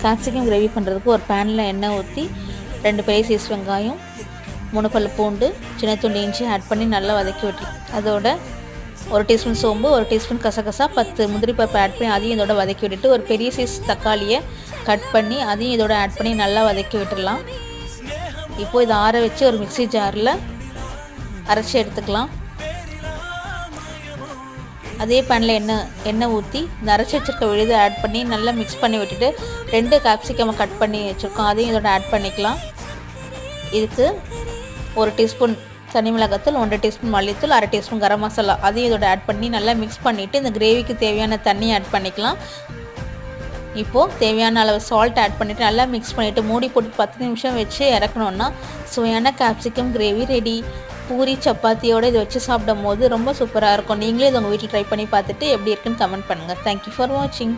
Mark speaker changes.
Speaker 1: Capsicum gravy பண்ணுறதுக்கு ஒரு பேனில் எண்ணெய் ஊற்றி 2 பெரிய சைஸ் வெங்காயம், 3 பல் பூண்டு, சின்ன துண்டு இஞ்சி ஆட் பண்ணி நல்லா வதக்கி விட்டு அதோட 1 டீஸ்பூன் சோம்பு, 1 டீஸ்பூன் கசகசா, 10 முந்திரி பருப்பு ஆட் பண்ணி அதையும் இதோட வதக்கி விட்டுட்டு ஒரு பெரிய சைஸ் தக்காளியை கட் பண்ணி அதையும் இதோட ஆட் பண்ணி நல்லா வதக்கி விட்டுடலாம். இப்போது இதை ஆற வச்சு ஒரு மிக்ஸி ஜாரில் அரைச்சி எடுத்துக்கலாம். அதே பேனில் எண்ணெய் ஊற்றி இந்த அரைச்சி வச்சுருக்க விழுதை ஆட் பண்ணி நல்லா மிக்ஸ் பண்ணி விட்டுட்டு 2 கேப்சிகம் கட் பண்ணி வச்சுருக்கோம் அதையும் இதோட ஆட் பண்ணிக்கலாம். இதுக்கு 1 டீஸ்பூன் தனி மிளகாத்தூள், 1 டீஸ்பூன் மல்லித்தூள், 1/2 டீஸ்பூன் கரம் மசாலா அதையும் இதோட ஆட் பண்ணி நல்லா மிக்ஸ் பண்ணிவிட்டு இந்த கிரேவிக்கு தேவையான தண்ணி ஆட் பண்ணிக்கலாம். இப்போது தேவையான அளவு சால்ட் ஆட் பண்ணிவிட்டு நல்லா மிக்ஸ் பண்ணிவிட்டு மூடி போட்டு 10 நிமிஷம் வச்சு இறக்கணுன்னா சுவையான கேப்சிகம் கிரேவி ரெடி. பூரி சப்பாத்தியோடு இதை வச்சு சாப்பிடும் போது ரொம்ப சூப்பராக இருக்கும். நீங்களே இதை உங்கள் வீட்டில் ட்ரை பண்ணி பார்த்துட்டு எப்படி இருக்குன்னு கமெண்ட் பண்ணுங்கள். தேங்க்யூ ஃபார் வாட்சிங்.